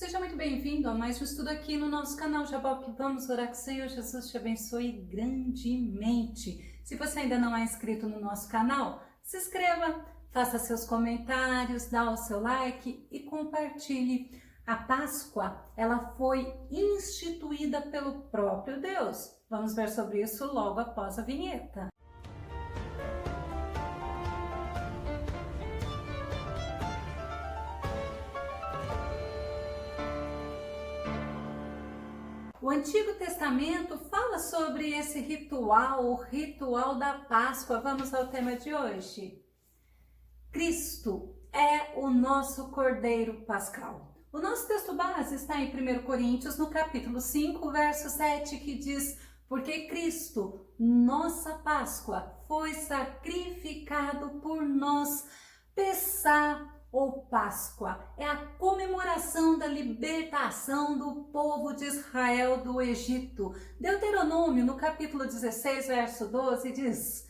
Seja muito bem-vindo a mais um estudo aqui no nosso canal Jaboc. Vamos orar que o Senhor Jesus te abençoe grandemente. Se você ainda não é inscrito no nosso canal, se inscreva, faça seus comentários, dá o seu like e compartilhe. A Páscoa, ela foi instituída pelo próprio Deus. Vamos ver sobre isso logo após a vinheta. O Antigo Testamento fala sobre esse ritual, o ritual da Páscoa. Vamos ao tema de hoje. Cristo é o nosso Cordeiro Pascal. O nosso texto base está em 1 Coríntios, no capítulo 5, verso 7, que diz: porque Cristo, nossa Páscoa, foi sacrificado por nós. Pessá ou Páscoa é a comemoração da libertação do povo de Israel do Egito. Deuteronômio, no capítulo 16, verso 12, diz: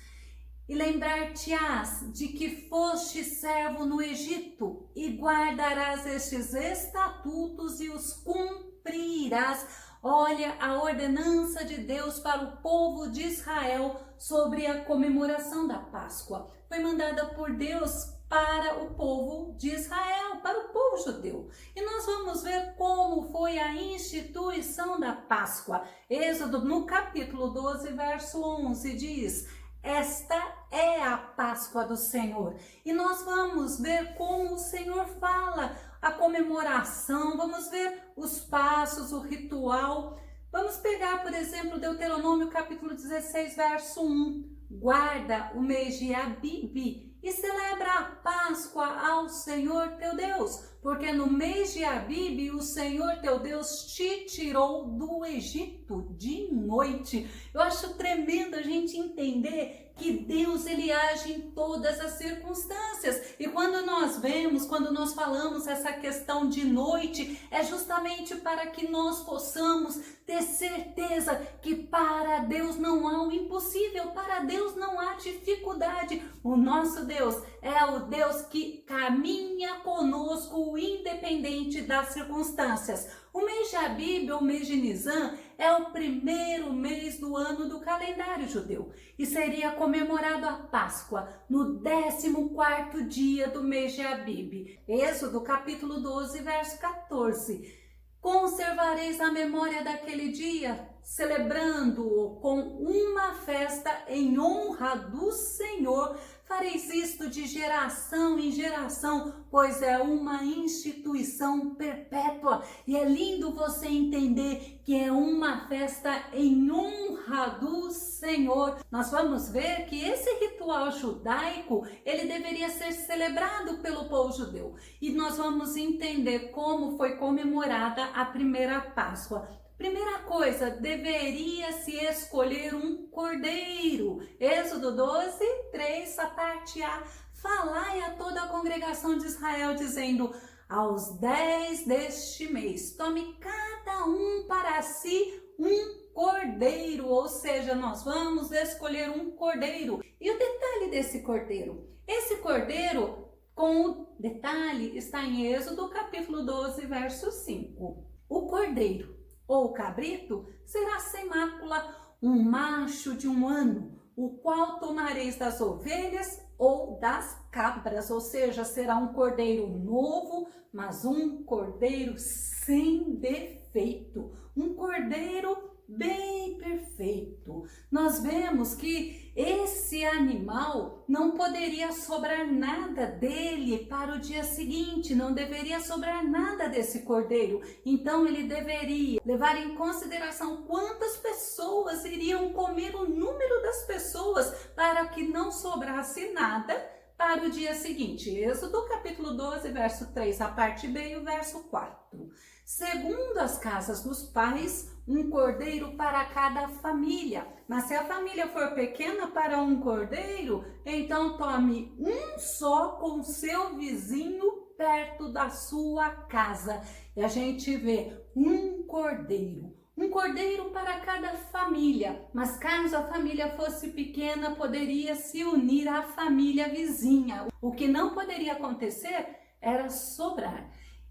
e lembrar-te-ás de que foste servo no Egito, e guardarás estes estatutos e os cumprirás. Olha a ordenança de Deus para o povo de Israel sobre a comemoração da Páscoa. Foi mandada por Deus para o povo de Israel, para o povo judeu. E nós vamos ver como foi a instituição da Páscoa. Êxodo, no capítulo 12, verso 11, diz: esta é a Páscoa do Senhor. E nós vamos ver como o Senhor fala a comemoração, vamos ver os passos, o ritual. Vamos pegar, por exemplo, Deuteronômio capítulo 16, verso 1. Guarda o mês de Abibe e celebra a Páscoa ao Senhor teu Deus, porque no mês de Abibe o Senhor teu Deus te tirou do Egito de noite. Eu acho tremendo a gente entender que Deus, ele age em todas as circunstâncias. E quando nós vemos, quando nós falamos essa questão de noite, é justamente para que nós possamos ter certeza que para Deus não há o impossível, para Deus não há dificuldade. O nosso Deus é o Deus que caminha conosco independente das circunstâncias. O mês de Abibe, ou mês de Nisan, é o primeiro mês do ano do calendário judeu e seria comemorado a Páscoa no 14º dia do mês de Abibe. Êxodo capítulo 12, verso 14. Conservareis a memória daquele dia, celebrando-o com uma festa em honra do Senhor. Fareis isto de geração em geração, pois é uma instituição perpétua. E é lindo você entender que é uma festa em honra do Senhor. Nós vamos ver que esse ritual judaico, ele deveria ser celebrado pelo povo judeu. E nós vamos entender como foi comemorada a primeira Páscoa. Primeira coisa, deveria se escolher um cordeiro. Êxodo 12, 3, a parte A. Falai a toda a congregação de Israel, dizendo: aos 10 deste mês, tome cada um para si um cordeiro. Ou seja, nós vamos escolher um cordeiro. E o detalhe desse cordeiro? Esse cordeiro, com o detalhe, está em Êxodo capítulo 12, verso 5. O cordeiro ou cabrito será sem mácula, um macho de 1 ano, o qual tomareis das ovelhas ou das cabras, ou seja, será um cordeiro novo, mas um cordeiro sem defeito, um cordeiro bem perfeito. Nós vemos que esse animal não poderia sobrar nada dele para o dia seguinte, não deveria sobrar nada desse cordeiro. Então ele deveria levar em consideração quantas pessoas iriam comer, o número das pessoas, para que não sobrasse nada para o dia seguinte. Êxodo capítulo 12, verso 3, a parte B e o verso 4. Segundo as casas dos pais, um cordeiro para cada família. Mas se a família for pequena para um cordeiro, então tome um só com seu vizinho perto da sua casa. E a gente vê um cordeiro para cada família. Mas caso a família fosse pequena, poderia se unir à família vizinha. O que não poderia acontecer era sobrar.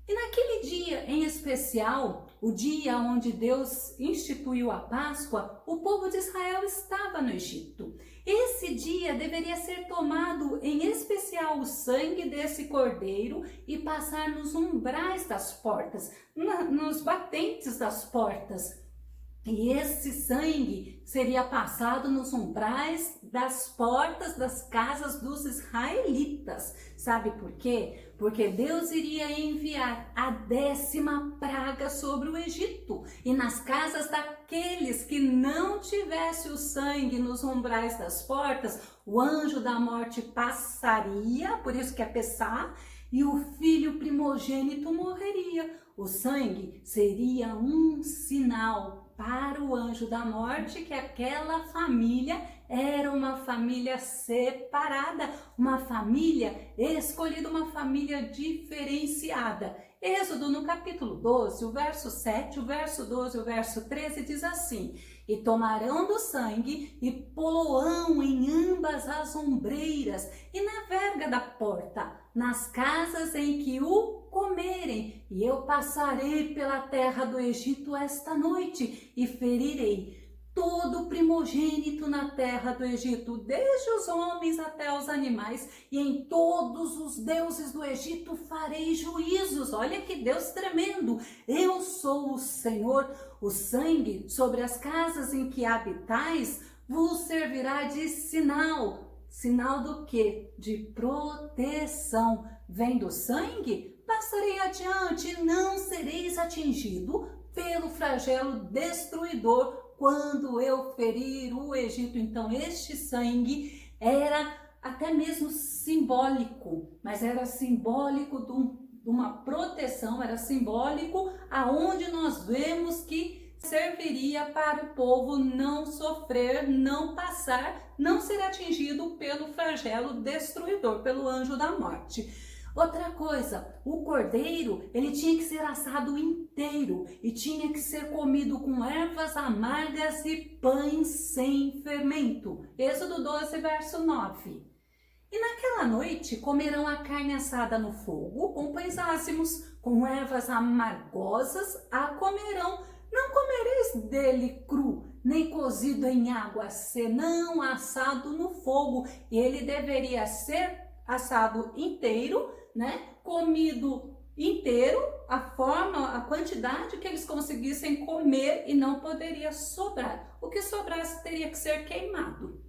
E naquele dia em especial, o dia onde Deus instituiu a Páscoa, o povo de Israel estava no Egito. Esse dia deveria ser tomado em especial o sangue desse cordeiro e passar nos umbrais das portas, nos batentes das portas. E esse sangue seria passado nos umbrais das portas das casas dos israelitas. Sabe por quê? Porque Deus iria enviar a 10ª praga sobre o Egito. E nas casas daqueles que não tivesse o sangue nos umbrais das portas, o anjo da morte passaria, por isso que é Pessá, e o filho primogênito morreria. O sangue seria um sinal para o anjo da morte que aquela família era uma família separada, uma família escolhida, uma família diferenciada. Êxodo no capítulo 12, o verso 7, o verso 12, o verso 13 diz assim: e tomarão do sangue e poloão em ambas as ombreiras e na verga da porta, nas casas em que o comerem, e eu passarei pela terra do Egito esta noite e ferirei todo primogênito na terra do Egito, desde os homens até os animais, e em todos os deuses do Egito farei juízos. Olha que Deus tremendo! Eu sou o Senhor. O sangue sobre as casas em que habitais vos servirá de sinal. Sinal do quê? De proteção. Vendo o sangue, passarei adiante, não sereis atingido pelo flagelo destruidor quando eu ferir o Egito. Então este sangue era até mesmo simbólico, mas era simbólico de uma proteção, era simbólico aonde nós vemos que serviria para o povo não sofrer, não passar, não ser atingido pelo flagelo destruidor, pelo anjo da morte. Outra coisa, o cordeiro, ele tinha que ser assado inteiro e tinha que ser comido com ervas amargas e pães sem fermento. Êxodo 12, verso 9. E naquela noite comerão a carne assada no fogo, com pães ázimos, com ervas amargosas a comerão. Não comereis dele cru, nem cozido em água, senão assado no fogo. E ele deveria ser assado inteiro, comido inteiro, a forma, a quantidade que eles conseguissem comer, e não poderia sobrar. O que sobrasse teria que ser queimado.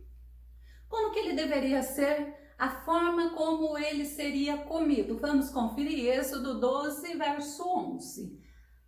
Como que ele deveria ser? A forma como ele seria comido. Vamos conferir Êxodo 12, verso 11.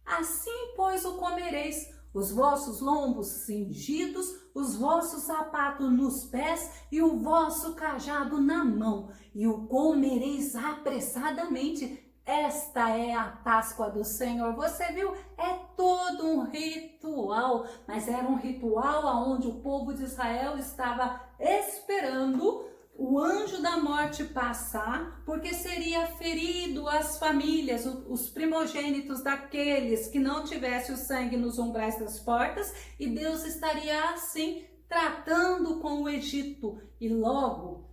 Assim, pois, o comereis: os vossos lombos cingidos, os vossos sapatos nos pés e o vosso cajado na mão, e o comereis apressadamente. Esta é a Páscoa do Senhor. Você viu? É todo um ritual, mas era um ritual onde o povo de Israel estava esperando o anjo da morte passar, porque seria ferido as famílias, os primogênitos daqueles que não tivessem o sangue nos umbrais das portas, e Deus estaria assim tratando com o Egito. E logo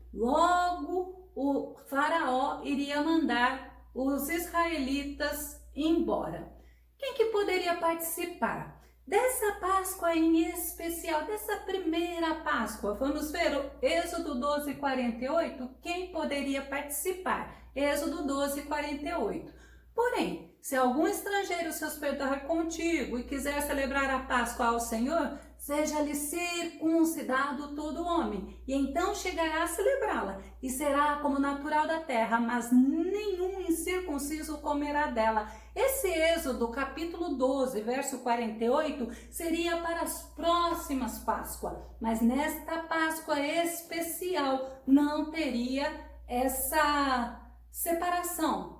o faraó iria mandar os israelitas embora. Quem que poderia participar dessa Páscoa em especial, dessa primeira Páscoa? Vamos ver o Êxodo 12, 48. Quem poderia participar? Êxodo 12, 48. Porém, se algum estrangeiro se hospedar contigo e quiser celebrar a Páscoa ao Senhor, seja-lhe circuncidado todo homem, e então chegará a celebrá-la, e será como natural da terra, mas nenhum incircunciso comerá dela. Esse Êxodo, capítulo 12, verso 48, seria para as próximas Páscoas, mas nesta Páscoa especial não teria essa separação.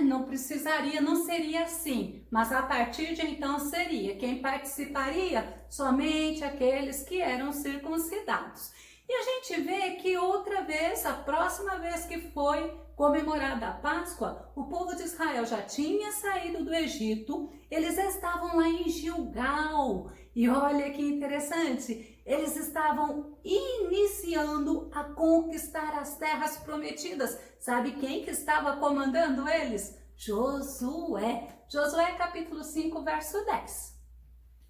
Não precisaria, não seria assim, mas a partir de então seria. Quem participaria? Somente aqueles que eram circuncidados. E a gente vê que outra vez, a próxima vez que foi comemorada a Páscoa, o povo de Israel já tinha saído do Egito, eles estavam lá em Gilgal. E olha que interessante, eles estavam iniciando a conquistar as terras prometidas. Sabe quem que estava comandando eles? Josué. Josué capítulo 5, verso 10.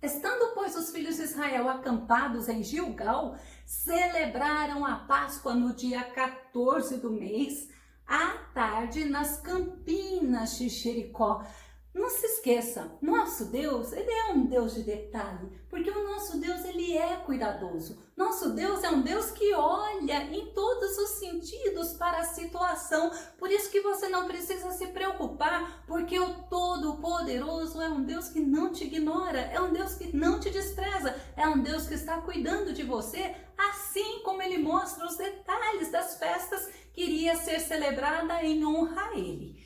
Estando, pois, os filhos de Israel acampados em Gilgal, celebraram a Páscoa no dia 14 do mês, à tarde, nas campinas de Jericó. Não se esqueça, nosso Deus, ele é um Deus de detalhe, porque o nosso Deus, ele é cuidadoso. Nosso Deus é um Deus que olha em todos os sentidos para a situação. Por isso que você não precisa se preocupar, porque o Todo-Poderoso é um Deus que não te ignora, é um Deus que não te despreza, é um Deus que está cuidando de você, assim como ele mostra os detalhes das festas que iria ser celebrada em honra a ele.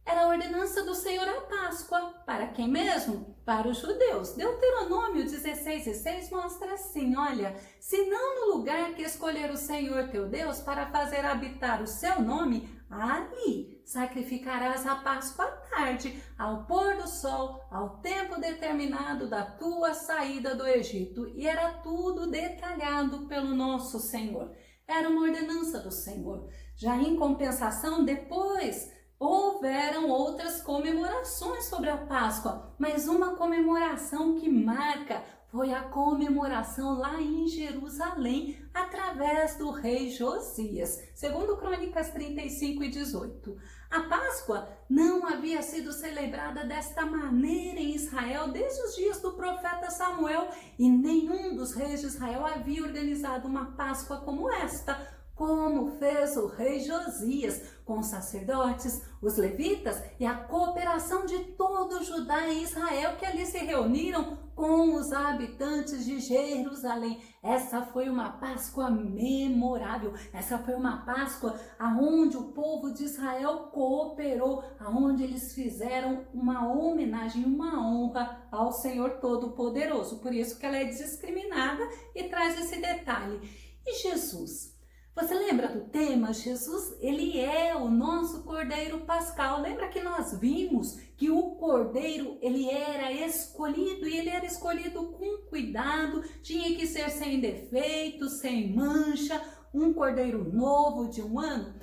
Era a ordenança do Senhor a Páscoa. Para quem mesmo? Para os judeus. Deuteronômio 16:6 mostra assim, olha, se não no lugar que escolher o Senhor teu Deus para fazer habitar o seu nome, ali sacrificarás a Páscoa à tarde, ao pôr do sol, ao tempo determinado da tua saída do Egito. E era tudo detalhado pelo nosso Senhor. Era uma ordenança do Senhor. Já em compensação, depois houveram outras comemorações sobre a Páscoa, mas uma comemoração que marca foi a comemoração lá em Jerusalém, através do rei Josias, segundo Crônicas 35:18. A Páscoa não havia sido celebrada desta maneira em Israel desde os dias do profeta Samuel, e nenhum dos reis de Israel havia organizado uma Páscoa como esta, como fez o rei Josias, com os sacerdotes, os levitas e a cooperação de todo Judá e Israel que ali se reuniram com os habitantes de Jerusalém. Essa foi uma Páscoa memorável, essa foi uma Páscoa onde o povo de Israel cooperou, onde eles fizeram uma homenagem, uma honra ao Senhor Todo-Poderoso. Por isso que ela é discriminada e traz esse detalhe. E Jesus? Você lembra do tema? Jesus, ele é o nosso Cordeiro Pascal. Lembra que nós vimos que o Cordeiro, ele era escolhido, e ele era escolhido com cuidado, tinha que ser sem defeito, sem mancha, um Cordeiro novo de 1 ano.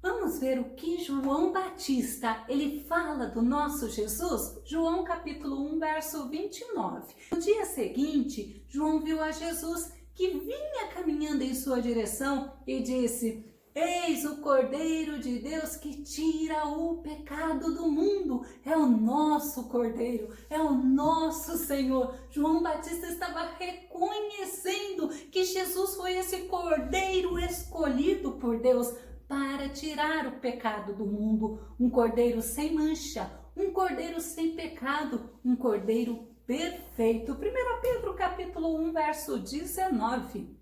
Vamos ver o que João Batista, ele fala do nosso Jesus? João capítulo 1, verso 29. No dia seguinte, João viu a Jesus que vinha caminhando em sua direção e disse: eis o Cordeiro de Deus que tira o pecado do mundo. É o nosso Cordeiro, é o nosso Senhor. João Batista estava reconhecendo que Jesus foi esse Cordeiro escolhido por Deus para tirar o pecado do mundo. Um Cordeiro sem mancha, um Cordeiro sem pecado, um Cordeiro perfeito. 1 Pedro capítulo 1, verso 19.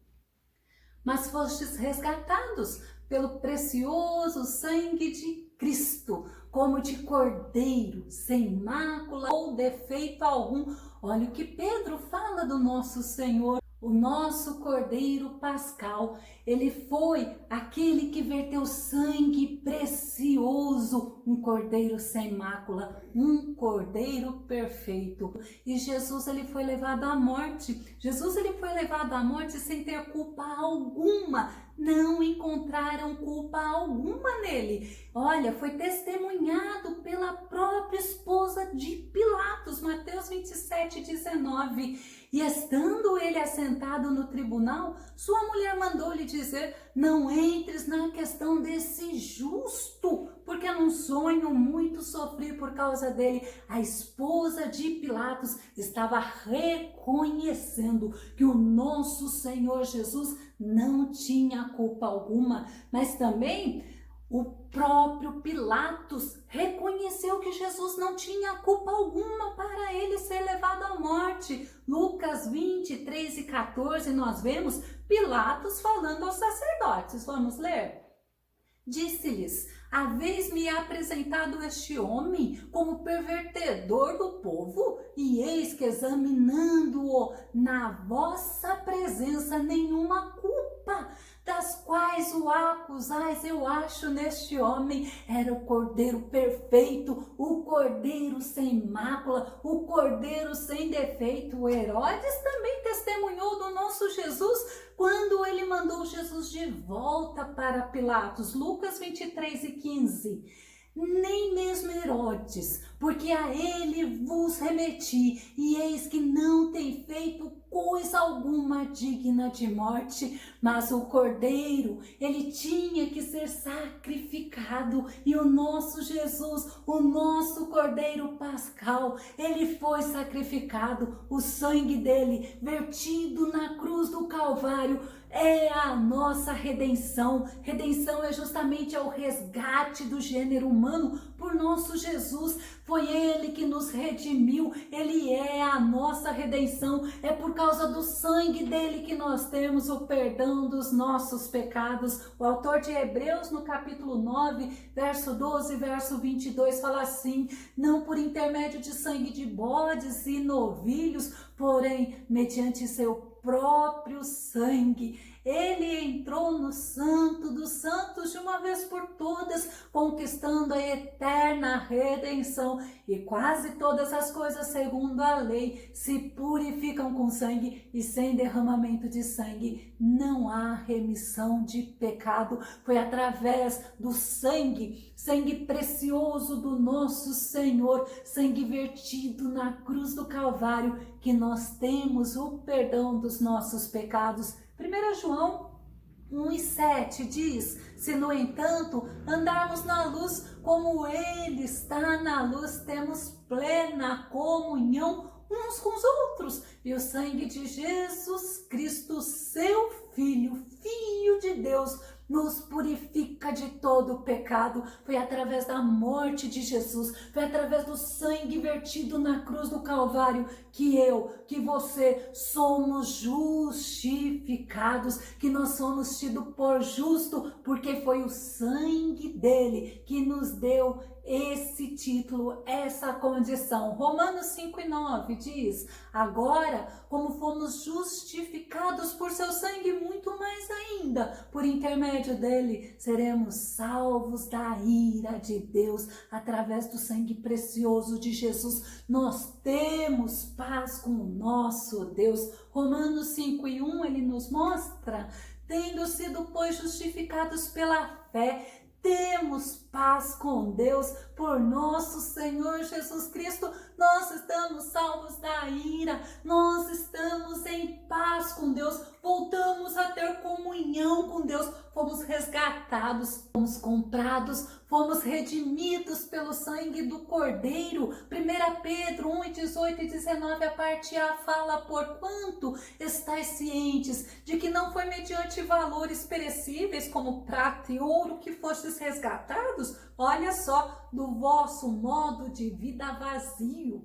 Mas fostes resgatados pelo precioso sangue de Cristo, como de cordeiro, sem mácula ou defeito algum. Olha o que Pedro fala do nosso Senhor. O nosso Cordeiro Pascal, ele foi aquele que verteu sangue precioso, um cordeiro sem mácula, um cordeiro perfeito. E Jesus, ele foi levado à morte. Jesus, ele foi levado à morte sem ter culpa alguma. Não encontraram culpa alguma nele. Olha, foi testemunhado pela própria esposa de Pilatos, Mateus 27:19. E estando ele assentado no tribunal, sua mulher mandou-lhe dizer: não entres na questão desse justo, porque num sonho muito sofri por causa dele. A esposa de Pilatos estava reconhecendo que o nosso Senhor Jesus não tinha culpa alguma, mas também o próprio Pilatos reconheceu que Jesus não tinha culpa alguma para ele ser levado à morte. Lucas 23:14, nós vemos Pilatos falando aos sacerdotes. Vamos ler? Disse-lhes: haveis-me apresentado este homem como pervertedor do povo, e eis que, examinando-o na vossa presença, nenhuma culpa das quais o acusais eu acho neste homem. Era o Cordeiro perfeito, o Cordeiro sem mácula, o Cordeiro sem defeito. Herodes também testemunhou do nosso Jesus quando ele mandou Jesus de volta para Pilatos. Lucas 23:15. nem mesmo Herodes, porque a ele vos remeti, e eis que não tem feito coisa alguma digna de morte, mas o Cordeiro, ele tinha que ser sacrificado, e o nosso Jesus, o nosso Cordeiro Pascal, ele foi sacrificado, o sangue dele vertido na cruz do Calvário, é a nossa redenção. Redenção é justamente o resgate do gênero humano por nosso Jesus. Foi ele que nos redimiu, ele é a nossa redenção. É por causa do sangue dele que nós temos o perdão dos nossos pecados. O autor de Hebreus, no capítulo 9, verso 12, verso 22, fala assim: não por intermédio de sangue de bodes e novilhos, porém mediante seu próprio sangue, ele entrou no Santo dos Santos de uma vez por todas, conquistando a eterna redenção. E quase todas as coisas, segundo a lei, se purificam com sangue, e sem derramamento de sangue não há remissão de pecado. Foi através do sangue, sangue precioso do nosso Senhor, sangue vertido na cruz do Calvário, que nós temos o perdão dos nossos pecados. 1 João 1,7 diz: se no entanto andarmos na luz como ele está na luz, temos plena comunhão uns com os outros, e o sangue de Jesus Cristo, seu Filho, Filho de Deus, nos purifica de todo o pecado. Foi através da morte de Jesus, foi através do sangue vertido na cruz do Calvário que eu, que você somos justificados, que nós somos tidos por justo, porque foi o sangue dele que nos deu esse título, essa condição. Romanos 5:9 diz: agora, como fomos justificados por seu sangue, muito mais ainda, por intermédio dele, seremos salvos da ira de Deus. Através do sangue precioso de Jesus, nós temos paz com o nosso Deus. Romanos 5:1, ele nos mostra: tendo sido, pois, justificados pela fé, temos paz com Deus por nosso Senhor Jesus Cristo. Nós estamos salvos da ira, nós estamos em paz com Deus, voltamos a ter comunhão com Deus, fomos resgatados, fomos comprados, fomos redimidos pelo sangue do Cordeiro. 1 Pedro 1:18 e 19, a parte A fala: porquanto estáis cientes de que não foi mediante valores perecíveis como prata e ouro que fostes resgatados, olha só, do vosso modo de vida vazio.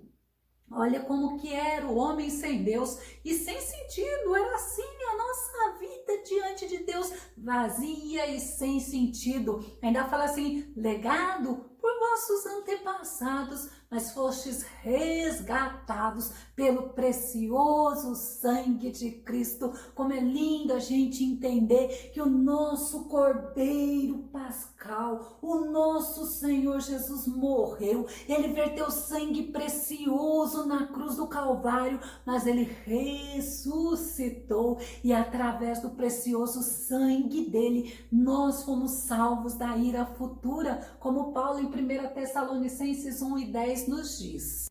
Olha como que era o homem sem Deus e sem sentido. Era assim a nossa vida diante de Deus, vazia e sem sentido. Ainda fala assim: legado por vossos antepassados, mas fostes resgatados pelo precioso sangue de Cristo. Como é lindo a gente entender que o nosso Cordeiro Pascal, o nosso Senhor Jesus morreu, ele verteu sangue precioso na cruz do Calvário, mas ele ressuscitou, e através do precioso sangue dele, nós fomos salvos da ira futura, como Paulo em 1 Tessalonicenses 1:10 nos diz: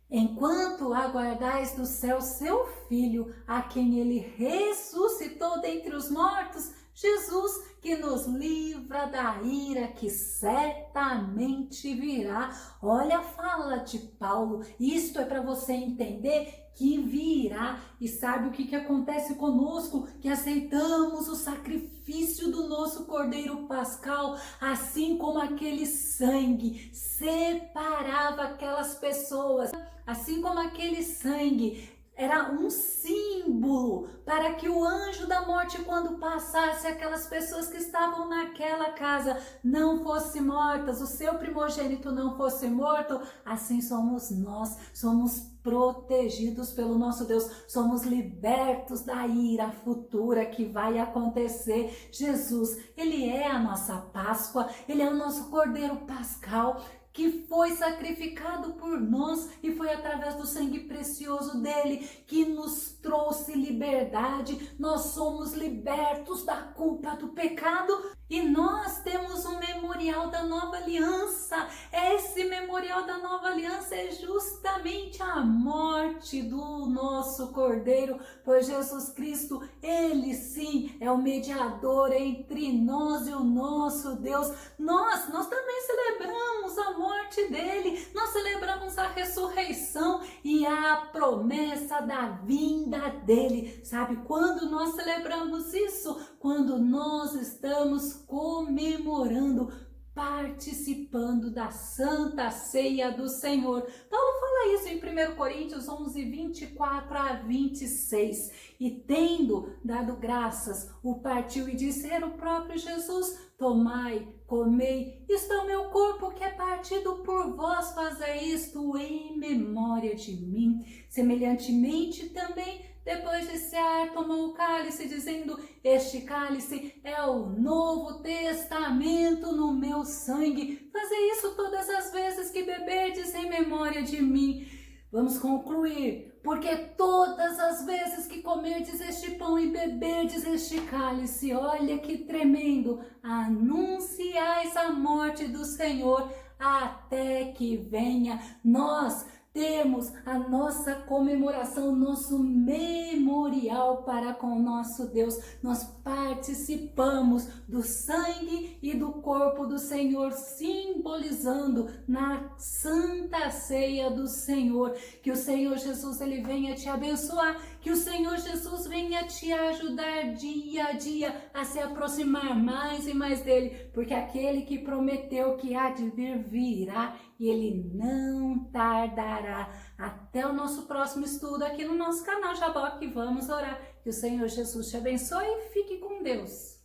enquanto aguardais do céu seu Filho, a quem ele ressuscitou dentre os mortos, Jesus, que nos livra da ira que certamente virá. Olha a fala de Paulo, isto é para você entender que virá. E sabe o que acontece conosco? Que aceitamos o sacrifício do nosso Cordeiro Pascal, assim como aquele sangue separava aquelas pessoas, assim como aquele sangue era um símbolo para que o anjo da morte, quando passasse, aquelas pessoas que estavam naquela casa não fossem mortas, o seu primogênito não fosse morto. Assim somos nós, somos protegidos pelo nosso Deus, somos libertos da ira futura que vai acontecer. Jesus, ele é a nossa Páscoa, ele é o nosso Cordeiro Pascal, que foi sacrificado por nós e foi através do sangue precioso dele que nos trouxe liberdade. Nós somos libertos da culpa do pecado e nós temos um memorial da nova aliança. Esse memorial da nova aliança é justamente a morte do nosso Cordeiro, pois Jesus Cristo, ele sim é o mediador entre nós e o nosso Deus. Nós também celebramos a morte dele, nós celebramos a ressurreição e a promessa da vinda dele. Sabe quando nós celebramos isso? Quando nós estamos comemorando, participando da Santa Ceia do Senhor. Paulo fala isso em 1 Coríntios 11, 24 a 26. E tendo dado graças, o partiu e disse: era o próprio Jesus, tomai, comei, isto é o meu corpo que é partido por vós, fazei isto em memória de mim. Semelhantemente também, depois de cear, tomou o cálice, dizendo: este cálice é o Novo Testamento no meu sangue. Fazei isso todas as vezes que beberdes em memória de mim. Vamos concluir. Porque todas as vezes que comerdes este pão e beberdes este cálice, olha que tremendo, anunciais a morte do Senhor até que venha. Nós temos a nossa comemoração, nosso memorial para com o nosso Deus. Nós participamos do sangue e do corpo do Senhor, simbolizando na Santa Ceia do Senhor. Que o Senhor Jesus, ele venha te abençoar, que o Senhor Jesus venha te ajudar dia a dia a se aproximar mais e mais dele, porque aquele que prometeu que há de vir, virá e ele não tardará. Até o nosso próximo estudo aqui no nosso canal Jaboque. Vamos orar. Que o Senhor Jesus te abençoe e fique com Deus.